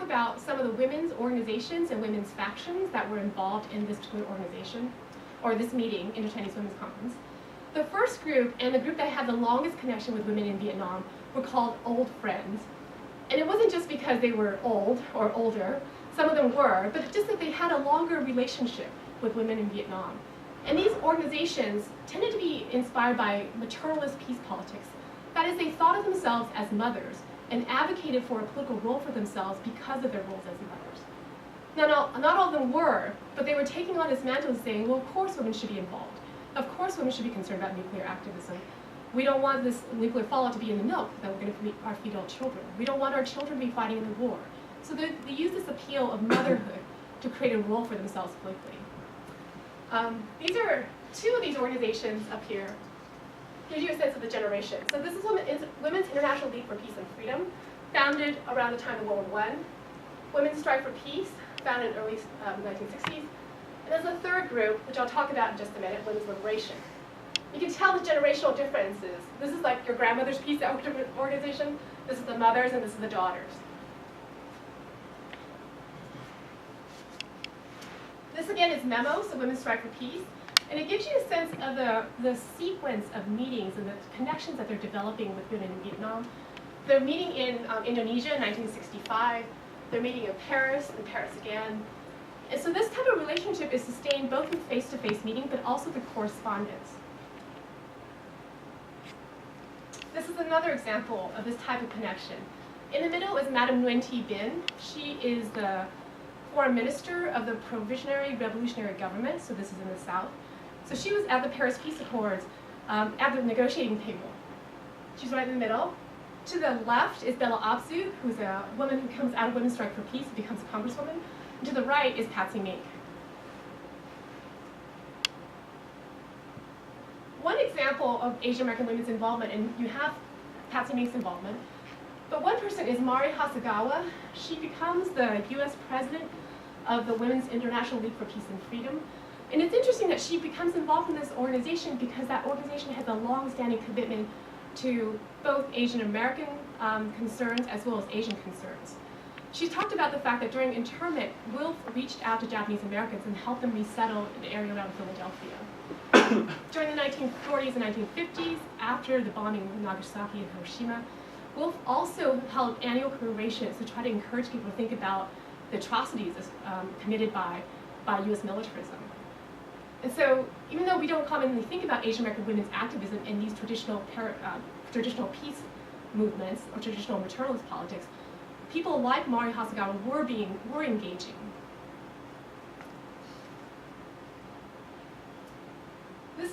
about some of the women's organizations and women's factions that were involved in this particular organization, or this meeting, Interchinese Women's Conference. The first group, and the group that had the longest connection with women in Vietnam, were called Old Friends. And it wasn't just because they were old or older, some of them were, but just that they had a longer relationship with women in Vietnam. And these organizations tended to be inspired by maternalist peace politics. That is, they thought of themselves as mothers and advocated for a political role for themselves because of their roles as mothers. Now, not all of them were, but they were taking on this mantle and saying, well, of course women should be involved. Of course women should be concerned about nuclear activism. We don't want this nuclear fallout to be in the milk that we're going to feed our children. We don't want our children to be fighting in the war. So they use this appeal of motherhood to create a role for themselves politically. These are two of these organizations up here. Gives you a sense of the generation. So this is Women's International League for Peace and Freedom, founded around the time of World War I. Women's Strike for Peace, founded in the early 1960s. And there's a third group, which I'll talk about in just a minute, Women's Liberation. You can tell the generational differences. This is like your grandmother's peace organization. This is the mothers, and this is the daughters. This again is Memo, so Women's Strike for Peace. And it gives you a sense of the sequence of meetings and the connections that they're developing with women in Vietnam. They're meeting in Indonesia in 1965. They're meeting in Paris again. And so this type of relationship is sustained both in face-to-face meetings, but also through correspondence. This is another example of this type of connection. In the middle is Madame Nguyen Thi Binh. She is the foreign minister of the Provisionary Revolutionary Government, so this is in the South. So she was at the Paris Peace Accords at the negotiating table. She's right in the middle. To the left is Bella Abzug, who's a woman who comes out of Women's Strike for Peace and becomes a congresswoman. And to the right is Patsy Mink. One example of Asian American women's involvement, and you have Patsy Mink's involvement, but one person is Mari Hasegawa. She becomes the US president of the Women's International League for Peace and Freedom. And it's interesting that she becomes involved in this organization because that organization has a long-standing commitment to both Asian American concerns as well as Asian concerns. She talked about the fact that during internment, Wilf reached out to Japanese Americans and helped them resettle in the area around Philadelphia. During the 1940s and 1950s, after the bombing of Nagasaki and Hiroshima, Wilf also held annual commemorations to try to encourage people to think about the atrocities committed by US militarism. And so, even though we don't commonly think about Asian American women's activism in these traditional peace movements or traditional maternalist politics, people like Mari Hasegawa were engaging. This,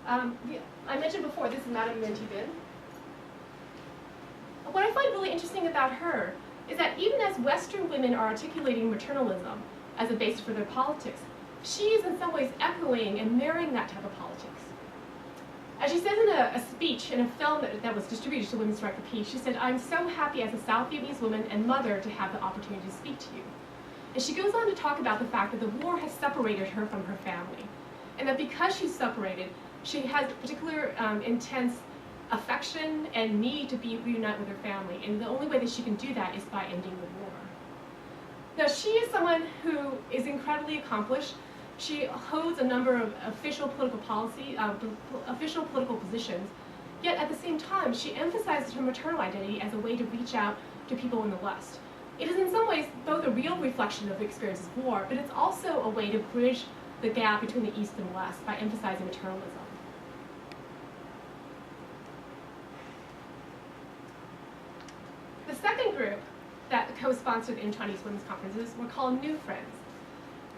I mentioned before, this is Madame Nguyen Thi Binh. What I find really interesting about her is that even as Western women are articulating maternalism as a basis for their politics, she is in some ways echoing and mirroring that type of politics. As she says in a speech in a film that was distributed to Women's Strike for Peace, she said, "I'm so happy as a South Vietnamese woman and mother to have the opportunity to speak to you." And she goes on to talk about the fact that the war has separated her from her family, and that because she's separated, she has particular intense affection and need to be reunited with her family, and the only way that she can do that is by ending the war. Now, she is someone who is incredibly accomplished. She holds a number of official political positions, yet at the same time, she emphasizes her maternal identity as a way to reach out to people in the West. It is in some ways both a real reflection of the experience of war, but it's also a way to bridge the gap between the East and West by emphasizing maternalism. The second group that co-sponsored the Chinese Women's Conferences were called New Friends.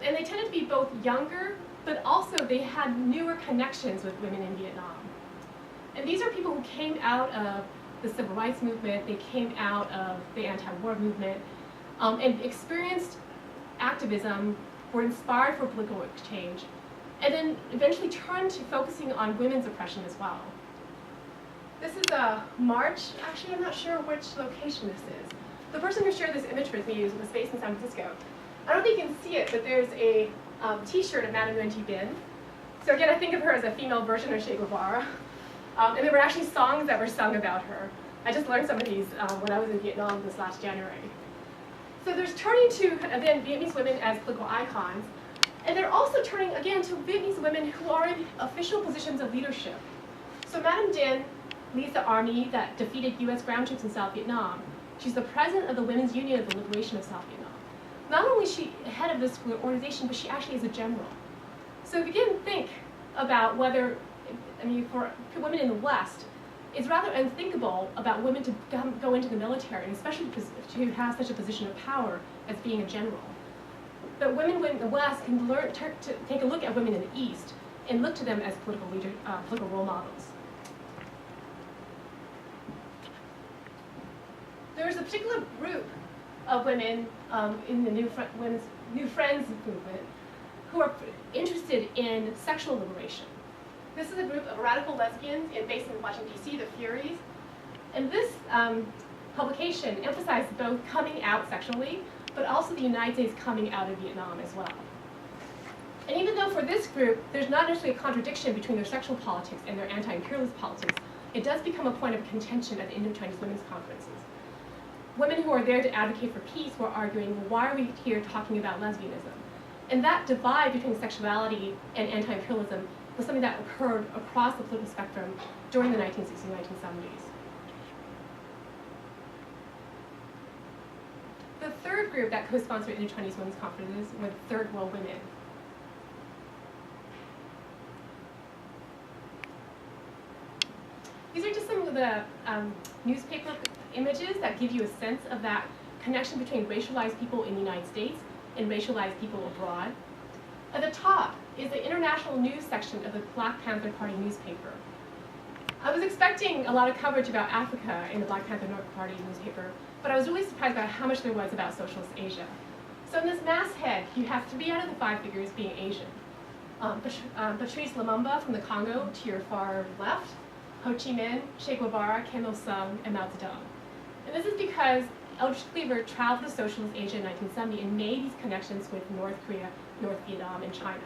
And they tended to be both younger, but also they had newer connections with women in Vietnam. And these are people who came out of the civil rights movement, they came out of the anti-war movement, and experienced activism, were inspired for political exchange, and then eventually turned to focusing on women's oppression as well. This is a march. Actually, I'm not sure which location this is. The person who shared this image with me was based in San Francisco. I don't think you can see it, but there's a t-shirt of Madame Nguyen Thi Binh. So again, I think of her as a female version of Che Guevara. And there were actually songs that were sung about her. I just learned some of these when I was in Vietnam this last January. So there's turning to, again, Vietnamese women as political icons, and they're also turning, again, to Vietnamese women who are in official positions of leadership. So Madame Dinh leads the army that defeated US ground troops in South Vietnam. She's the president of the Women's Union of the Liberation of South Vietnam. Not only is she head of this organization, but she actually is a general. So again, think about whether, I mean, for women in the West, it's rather unthinkable about women to go into the military, and especially to have such a position of power as being a general. But women in the West can learn to take a look at women in the East and look to them as political role models. There's a particular group of women in the New Friends movement who are interested in sexual liberation. This is a group of radical lesbians based in Washington, D.C., the Furies. And this publication emphasized both coming out sexually, but also the United States coming out of Vietnam as well. And even though for this group, there's not necessarily a contradiction between their sexual politics and their anti-imperialist politics, it does become a point of contention at the Indo-Chinese Women's Conferences. Women who are there to advocate for peace were arguing, well, why are we here talking about lesbianism? And that divide between sexuality and anti-imperialism was something that occurred across the political spectrum during the 1960s and 1970s. The third group that co-sponsored Indo-Chinese Women's Conferences were Third World Women. These are just some of the newspaper images that give you a sense of that connection between racialized people in the United States and racialized people abroad. At the top is the international news section of the Black Panther Party newspaper. I was expecting a lot of coverage about Africa in the Black Panther Party newspaper, but I was really surprised about how much there was about socialist Asia. So in this masthead, you have 3 out of the 5 figures being Asian. Patrice Lumumba from the Congo to your far left, Ho Chi Minh, Che Guevara, Kim Il-sung, and Mao Zedong. And this is because Eldridge Cleaver traveled to socialist Asia in 1970 and made these connections with North Korea, North Vietnam, and China.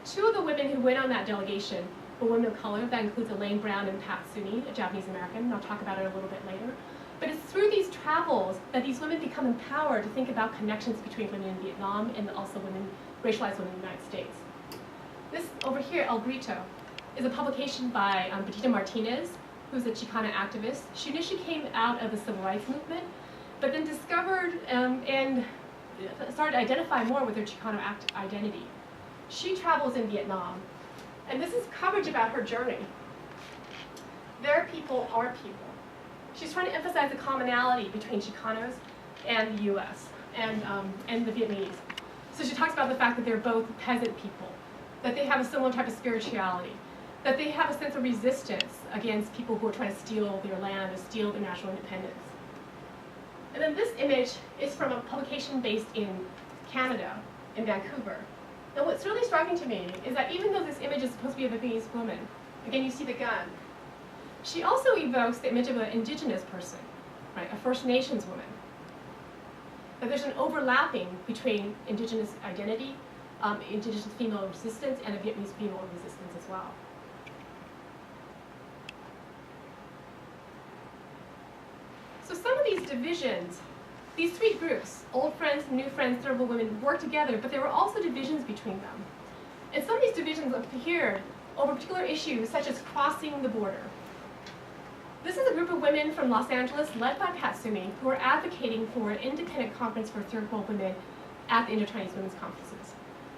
2 of the women who went on that delegation were women of color. That includes Elaine Brown and Pat Suni, a Japanese American, and I'll talk about it a little bit later. But it's through these travels that these women become empowered to think about connections between women in Vietnam and also racialized women in the United States. This over here, El Grito, is a publication by Bettina Martinez, who's a Chicana activist. She initially came out of the civil rights movement, but then discovered and started to identify more with her Chicano identity. She travels in Vietnam, and this is coverage about her journey. Their people are people. She's trying to emphasize the commonality between Chicanos and the U.S. and the Vietnamese. So she talks about the fact that they're both peasant people, that they have a similar type of spirituality, that they have a sense of resistance against people who are trying to steal their land or steal their national independence. And then this image is from a publication based in Canada, in Vancouver. And what's really striking to me is that even though this image is supposed to be of a Vietnamese woman, again, you see the gun, she also evokes the image of an indigenous person, right, a First Nations woman. That there's an overlapping between indigenous identity, indigenous female resistance, and a Vietnamese female resistance as well. So some of these divisions, these 3 groups, old friends, new friends, Third World Women, work together, but there were also divisions between them. And some of these divisions appeared over particular issues, such as crossing the border. This is a group of women from Los Angeles, led by Pat Sumi, who are advocating for an independent conference for Third World Women at the Inter-Chinese Women's Conferences.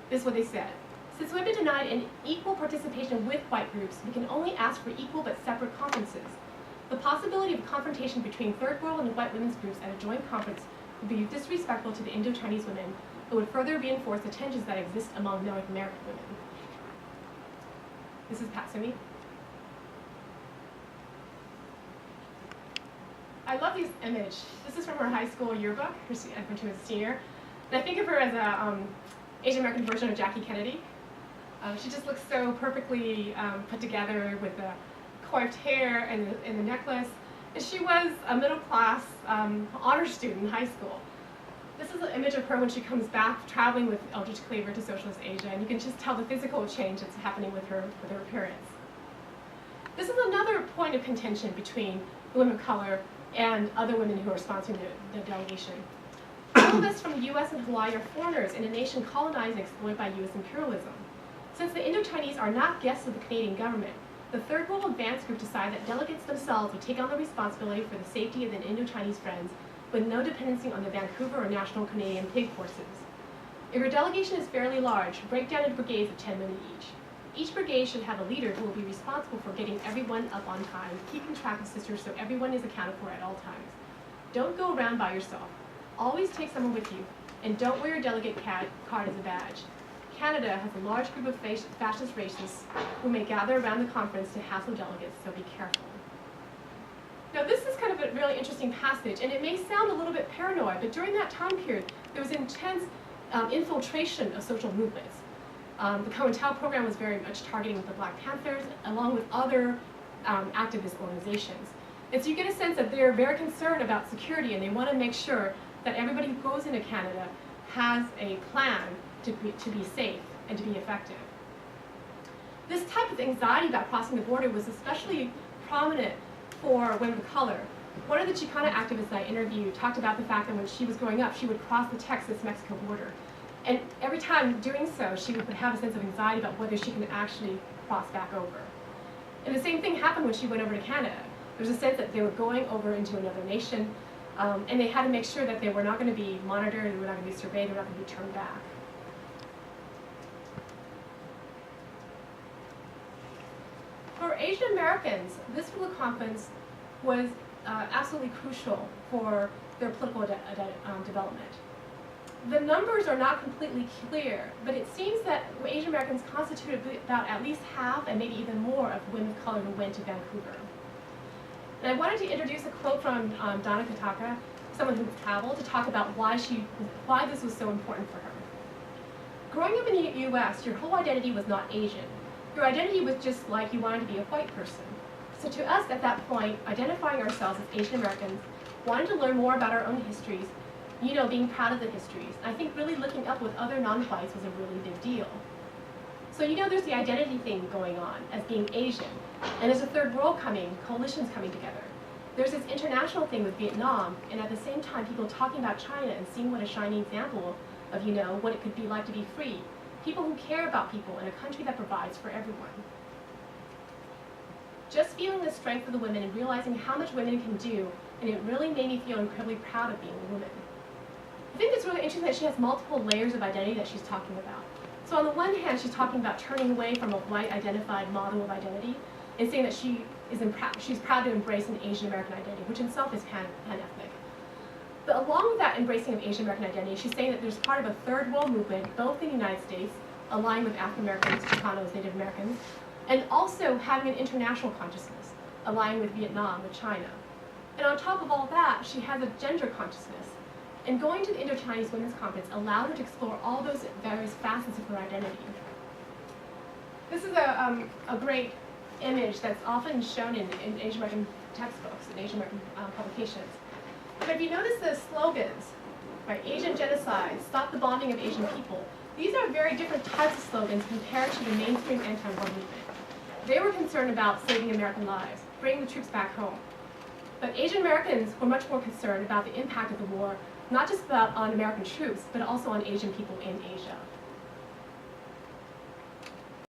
This is what they said. Since women denied an equal participation with white groups, we can only ask for equal but separate conferences. The possibility of confrontation between Third World and white women's groups at a joint conference would be disrespectful to the Indo-Chinese women. It would further reinforce the tensions that exist among North American women. This is Pat Sumi. I love this image. This is from her high school yearbook, when she was a senior. And I think of her as an Asian American version of Jackie Kennedy. She just looks so perfectly put together with the coiffed hair and the necklace. And she was a middle-class honor student in high school. This is an image of her when she comes back traveling with Eldridge Cleaver to socialist Asia, and you can just tell the physical change that's happening with her appearance. This is another point of contention between the women of color and other women who are sponsoring the delegation. Some of us from the US and Hawaii are foreigners in a nation colonized and exploited by US imperialism. Since the Indo-Chinese are not guests of the Canadian government, the Third World Advance Group decided that delegates themselves would take on the responsibility for the safety of the Indo-Chinese friends with no dependency on the Vancouver or National Canadian Pig Forces. If your delegation is fairly large, break down into brigades of 10 women each. Each brigade should have a leader who will be responsible for getting everyone up on time, keeping track of sisters so everyone is accounted for at all times. Don't go around by yourself. Always take someone with you, and don't wear your delegate card as a badge. Canada has a large group of fascist racists who may gather around the conference to hassle delegates, so be careful. Now this is kind of a really interesting passage, and it may sound a little bit paranoid, but during that time period, there was intense infiltration of social movements. The COINTEL program was very much targeting the Black Panthers, along with other activist organizations. And so you get a sense that they're very concerned about security, and they want to make sure that everybody who goes into Canada has a plan to be safe and to be effective. This type of anxiety about crossing the border was especially prominent for women of color. One of the Chicana activists I interviewed talked about the fact that when she was growing up, she would cross the Texas-Mexico border. And every time doing so, she would have a sense of anxiety about whether she can actually cross back over. And the same thing happened when she went over to Canada. There was a sense that they were going over into another nation, and they had to make sure that they were not going to be monitored, they were not going to be surveyed, they were not going to be turned back. For Asian Americans, this little conference was absolutely crucial for their political development. The numbers are not completely clear, but it seems that Asian Americans constituted about at least half and maybe even more of women of color who went to Vancouver. And I wanted to introduce a quote from Donna Kataka, someone who traveled, to talk about why this was so important for her. Growing up in the US, your whole identity was not Asian. Your identity was just like you wanted to be a white person. So to us at that point, identifying ourselves as Asian Americans, wanting to learn more about our own histories, being proud of the histories. I think really looking up with other non-whites was a really big deal. So there's the identity thing going on as being Asian, and there's a third world coming, coalitions coming together. There's this international thing with Vietnam, and at the same time people talking about China and seeing what a shining example of what it could be like to be free. People who care about people in a country that provides for everyone. Just feeling the strength of the women and realizing how much women can do, and it really made me feel incredibly proud of being a woman. I think it's really interesting that she has multiple layers of identity that she's talking about. So on the one hand, she's talking about turning away from a white identified model of identity and saying that she's proud to embrace an Asian American identity, which in itself is pan-ethnic. But along with that embracing of Asian American identity, she's saying that there's part of a third world movement, both in the United States, aligned with African Americans, Chicanos, Native Americans, and also having an international consciousness, aligned with Vietnam, with China. And on top of all that, she has a gender consciousness. And going to the Indo-Chinese Women's Conference allowed her to explore all those various facets of her identity. This is a great image that's often shown in Asian American textbooks and Asian American publications. But if you notice the slogans, right, Asian genocide, stop the bombing of Asian people, these are very different types of slogans compared to the mainstream anti-war movement. They were concerned about saving American lives, bringing the troops back home. But Asian Americans were much more concerned about the impact of the war, not just on American troops, but also on Asian people in Asia.